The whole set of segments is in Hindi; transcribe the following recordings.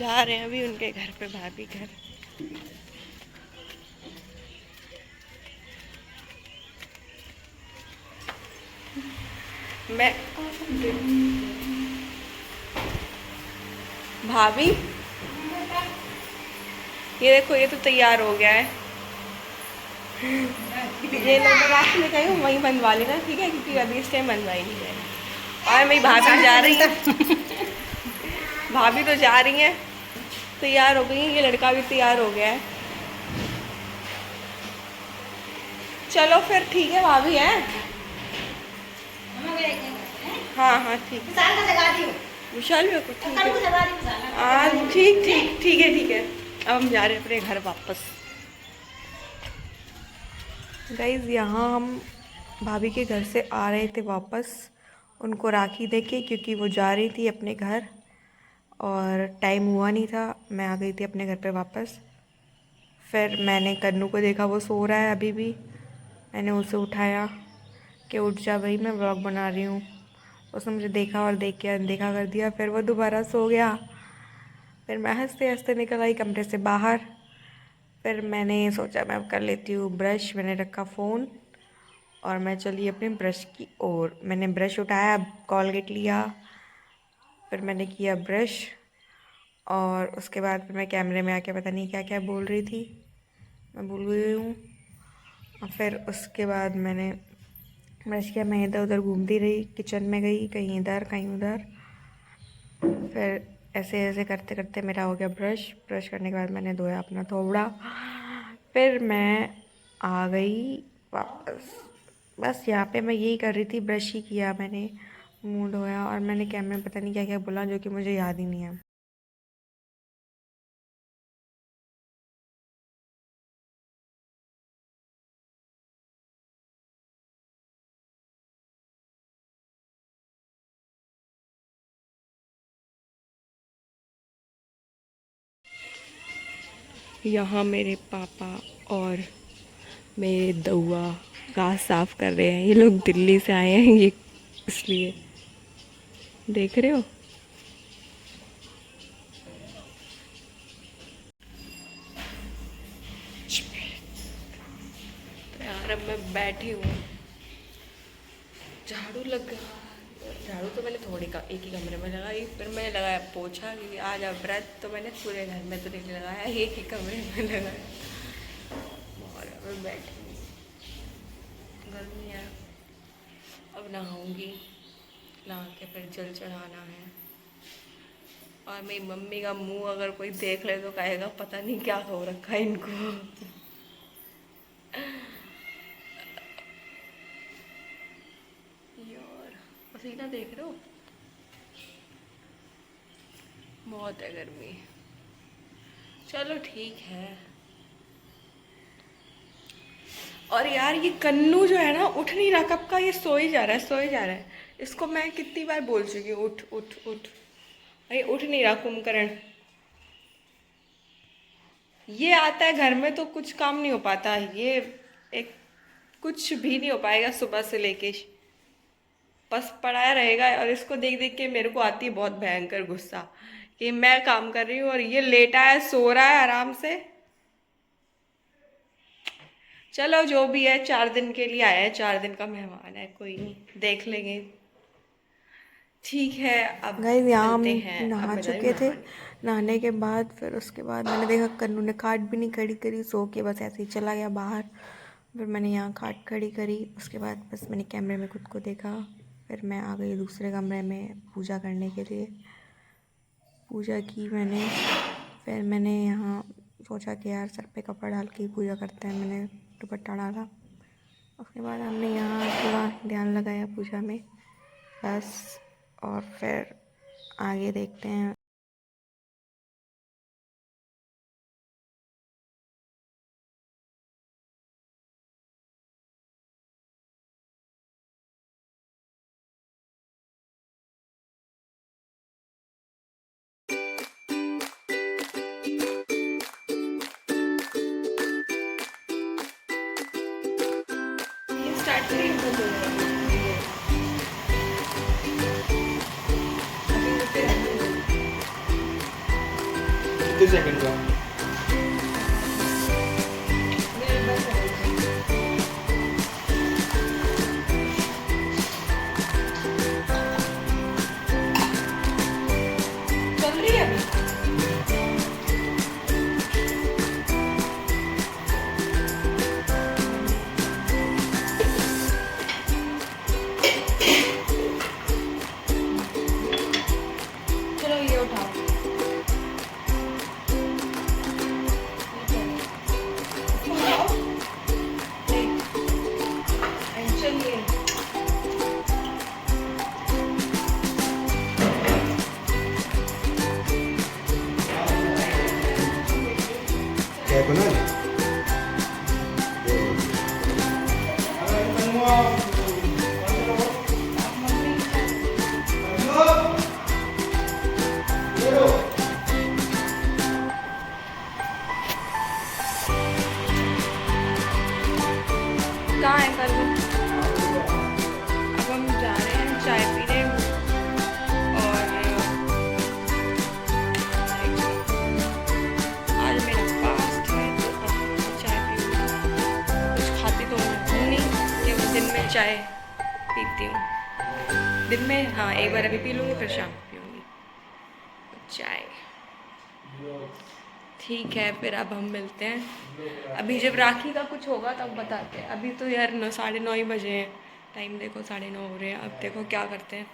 जा रहे हैं अभी उनके घर पे, भाभी घर। मैं भाभी, ये देखो ये तो तैयार हो गया है। ये लोग रात में कहीं वहीं बनवा लेना, ठीक है, क्योंकि अभी इस टाइम बनवाई नहीं है। और मेरी भाभी जा रही है, भाभी तो जा रही हैं, तैयार हो गई। ये लड़का भी तैयार हो गया है। चलो फिर ठीक है भाभी है। हाँ हाँ ठीक है, विशाल भी ठीक है। हाँ ठीक ठीक ठीक है ठीक है। अब हम जा रहे हैं अपने घर वापस। गाइज़ यहाँ हम भाभी के घर से आ रहे थे वापस, उनको राखी देके, क्योंकि वो जा रही थी अपने घर और टाइम हुआ नहीं था। मैं आ गई थी अपने घर पे वापस। फिर मैंने कन्नू को देखा, वो सो रहा है अभी भी। मैंने उसे उठाया कि उठ जा भाई, मैं व्लॉग बना रही हूँ। उसने मुझे देखा और देख के अनदेखा कर दिया। फिर वो दोबारा सो गया। फिर मैं हंसते हंसते निकल आई कमरे से बाहर। फिर मैंने सोचा मैं कर लेती हूँ ब्रश। मैंने रखा फ़ोन और मैं चली अपने ब्रश की ओर। मैंने ब्रश उठाया, कॉलगेट लिया, फिर मैंने किया ब्रश, और उसके बाद फिर मैं कैमरे में आके पता नहीं क्या क्या बोल रही थी, मैं भूल गई हूँ। और फिर उसके बाद मैंने ब्रश किया। मैं इधर उधर घूमती रही, किचन में गई, कहीं इधर कहीं उधर। फिर ऐसे ऐसे करते करते मेरा हो गया ब्रश। ब्रश करने के बाद मैंने धोया अपना थोबड़ा। फिर मैं आ गई वापस। बस यहाँ पे मैं यही कर रही थी, ब्रश ही किया मैंने, मुंह धोया, और मैंने कैमरे में पता नहीं क्या क्या बोला जो कि मुझे याद ही नहीं है। यहाँ मेरे पापा और मेरे दौआ घास साफ कर रहे हैं। ये लोग दिल्ली से आए हैं, ये इसलिए देख रहे हो। तो यार अब मैं बैठी हूँ, झाड़ू लगा। झाड़ू तो मैंने थोड़ी का एक ही कमरे में लगाई, फिर मैंने लगाया पोछा, क्योंकि आज अब व्रत, तो मैंने पूरे घर में तो नहीं लगाया, एक ही कमरे में लगाया। और अब मैं बैठी हूँ, गर्मी है। अब नहाऊंगी, नहा के फिर जल चढ़ाना है। और मेरी मम्मी का मुंह अगर कोई देख ले तो कहेगा पता नहीं क्या हो रखा है इनको। यार पसीना देख रहे हो, बहुत है गर्मी। चलो ठीक है। और यार ये कन्नू जो है ना, उठ नहीं रहा कब का, ये सो ही जा रहा है, सो ही जा रहा है। इसको मैं कितनी बार बोल चुकी हूँ उठ उठ उठ, अरे उठ नहीं रहा कुंभकर्ण। ये आता है घर में तो कुछ काम नहीं हो पाता। ये एक कुछ भी नहीं हो पाएगा सुबह से लेके, बस पड़ा रहेगा। और इसको देख देख के मेरे को आती है बहुत भयंकर गुस्सा कि मैं काम कर रही हूँ और ये लेटा है, सो रहा है आराम से। चलो जो भी है, 4 दिन के लिए आया है, 4 दिन का मेहमान है, कोई नहीं, देख लेंगे। ठीक है, अब गाइस यहाँ हम मिलते हैं। अब नहा मैं जा रही चुके हूँ थे। नहाने। नहाने के बाद फिर उसके बाद मैंने देखा कन्नू ने खाट भी नहीं खड़ी करी, सो के बस ऐसे ही चला गया बाहर। फिर मैंने यहाँ खाट खड़ी करी, उसके बाद बस मैंने कैमरे में खुद को देखा। फिर मैं आ गई दूसरे कमरे में पूजा करने के लिए। पूजा की मैंने। फिर मैंने यहाँ सोचा कि यार सर पे कपड़ा डाल के ही पूजा करते हैं, मैंने दुपट्टा डाला। उसके बाद हमने यहाँ थोड़ा ध्यान लगाया पूजा में, बस। और फिर आगे देखते हैं। ये स्टार्ट करिए, बंद हो जाएगा। अभी रुके रहना। कितने सेकंड का? चल रही है अभी। चलो ये उठाओ। उठाओ। चलिए। क्या बना? कहाँ है कल? अब हम जा रहे हैं चाय पीने और आज मेरा फास्ट है तो अब चाय पीऊँगी। कुछ खाती तो हूँ नहीं, केवल दिन में चाय पीती हूँ। दिन में हाँ एक बार अभी पी लूँगी, फिर शाम को पीऊँगी चाय। ठीक है, फिर अब हम मिलते हैं। अभी जब राखी का कुछ होगा तब बताते हैं। अभी तो यार 9:30 ही बजे हैं। टाइम देखो 9:30 हो रहे हैं। अब देखो क्या करते हैं,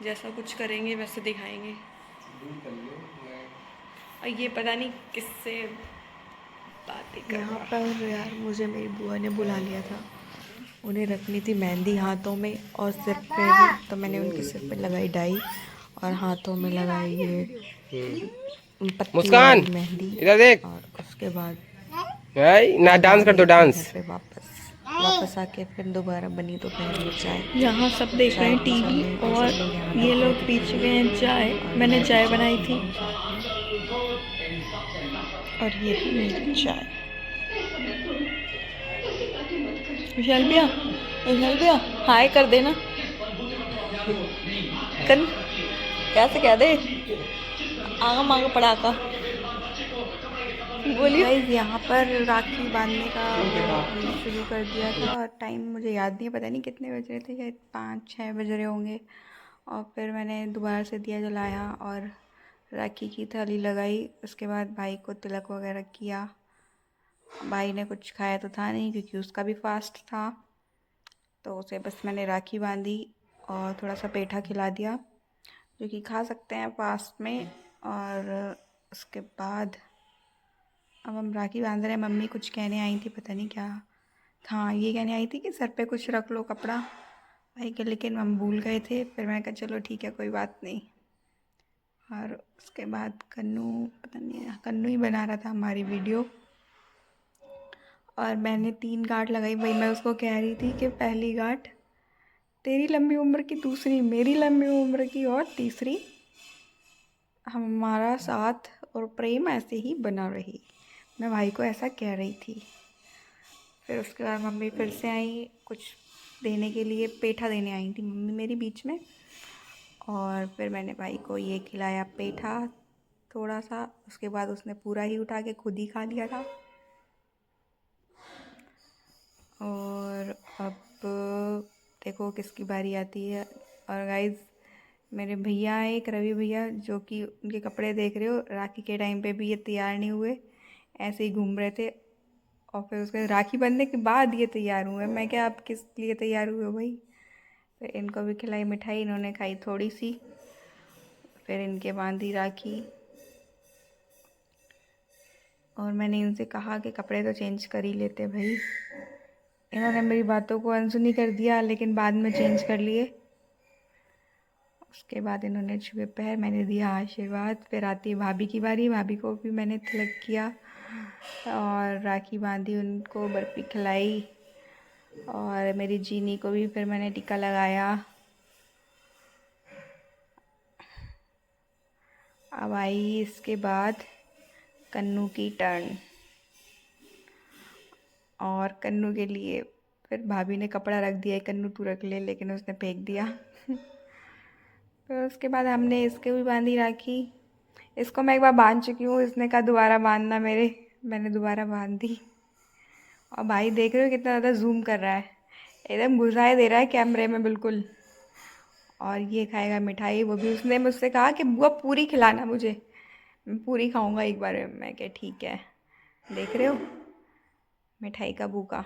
जैसा कुछ करेंगे वैसे दिखाएंगे। और ये पता नहीं किससे बातें कर यहाँ रहा। पर यार मुझे मेरी बुआ ने बुला लिया था, उन्हें रखनी थी मेहंदी हाथों में और सिर पे भी, तो मैंने उनके सिर पे लगाई डाई और हाथों में लगाई ये पत्ती मुस्कान, वाली मेहंदी। इधर देख। और उसके बाद ना मैं डांस आ कर गई दो, अपने डांस। घर पे वापस आके फिर दोबारा बनी दोपहर में चाय। यहाँ सब देख रहे हैं पी टीवी सबने और और सब लोग यहाँ ये बैठ लोग गए थे पी टीवी चुके हैं चाय। और मैंने मैं भी चाय बनाई पी थी रही साथ में। और ये थी मेरी चाय। विशाल भैया, विशाल भैया हाय कर देना। कन कैसे कह दे, आगा मांगा पड़ाका बोलिए। गाइस यहाँ पर राखी बांधने का हमने शुरू कर दिया था और टाइम मुझे याद नहीं है, पता नहीं कितने बज रहे थे, शायद 5-6 बज रहे होंगे। और फिर मैंने दोबारा से दिया जलाया और राखी की थाली लगाई। उसके बाद भाई को तिलक वगैरह किया। भाई ने कुछ खाया तो था नहीं क्योंकि उसका भी फास्ट था, तो उसे बस मैंने राखी बांधी और थोड़ा सा पेठा खिला दिया जो कि खा सकते हैं फास्ट में। और उसके बाद अब हम राखी बांध रहे हैं। मम्मी कुछ कहने आई थी, पता नहीं क्या। हाँ, ये कहने आई थी कि सर पे कुछ रख लो कपड़ा भाई के, लेकिन हम भूल गए थे। फिर मैंने कहा चलो ठीक है कोई बात नहीं। और उसके बाद कन्नू, पता नहीं कन्नू ही बना रहा था हमारी वीडियो। और मैंने 3 गांठ लगाई। वही मैं उसको कह रही थी कि पहली गांठ तेरी लंबी उम्र की, दूसरी मेरी लंबी उम्र की और तीसरी हमारा साथ और प्रेम ऐसे ही बना रही। मैं भाई को ऐसा कह रही थी। फिर उसके बाद मम्मी फिर से आई कुछ देने के लिए, पेठा देने आई थी मम्मी मेरी बीच में। और फिर मैंने भाई को ये खिलाया पेठा थोड़ा सा। उसके बाद उसने पूरा ही उठा के खुद ही खा लिया था। और अब देखो किसकी बारी आती है। और गाइस मेरे भैया हैं एक, रवि भैया, जो कि उनके कपड़े देख रहे हो, राखी के टाइम पे भी ये तैयार नहीं हुए, ऐसे ही घूम रहे थे। और फिर उसके राखी बंधने के बाद ये तैयार हुए। मैं क्या, आप किस लिए तैयार हुए हो भाई? फिर इनको भी खिलाई मिठाई, इन्होंने खाई थोड़ी सी। फिर इनके बांधी राखी और मैंने इनसे कहा कि कपड़े तो चेंज कर ही लेते भाई। इन्होंने मेरी बातों को अनसुनी कर दिया, लेकिन बाद में चेंज कर लिए। उसके बाद इन्होंने छुए पैर, मैंने दिया आशीर्वाद। फिर आती है भाभी की बारी, भाभी को भी मैंने तिलक किया और राखी बांधी, उनको बर्फ़ी खिलाई। और मेरी जीनी को भी फिर मैंने टीका लगाया। अब आई इसके बाद कन्नू की टर्न। और कन्नू के लिए फिर भाभी ने कपड़ा रख दिया, कन्नू तू रख ले, लेकिन उसने फेंक दिया। फिर उसके बाद हमने इसके भी बांधी राखी। इसको मैं एक बार बांध चुकी हूँ, इसने कहा दोबारा बांधना मेरे, मैंने दोबारा बांध दी। और भाई देख रहे हो कितना ज़्यादा जूम कर रहा है, एकदम घुसाए दे रहा है कैमरे में बिल्कुल। और ये खाएगा मिठाई, वो भी उसने मुझसे कहा कि बुआ पूरी खिलाना मुझे, मैं पूरी खाऊंगा एक बार में। मैं क्या ठीक है, देख रहे हो मिठाई का भूखा।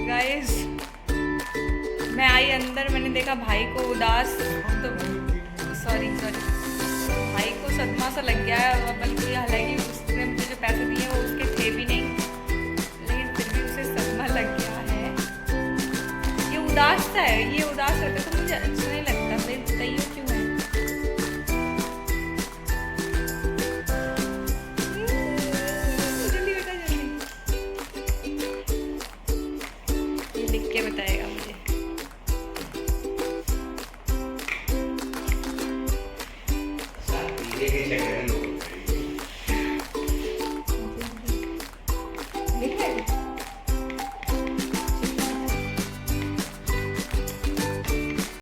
गाइस मैं आई अंदर, मैंने देखा भाई को उदास, तो सॉरी भाई को सदमा सा लग गया है। बल्कि हालांकि उसने मुझे जो पैसे दिए वो उसके थे भी नहीं, लेकिन फिर भी उसे सदमा लग गया है। ये उदास सा है, ये उदास रहता है तो मुझे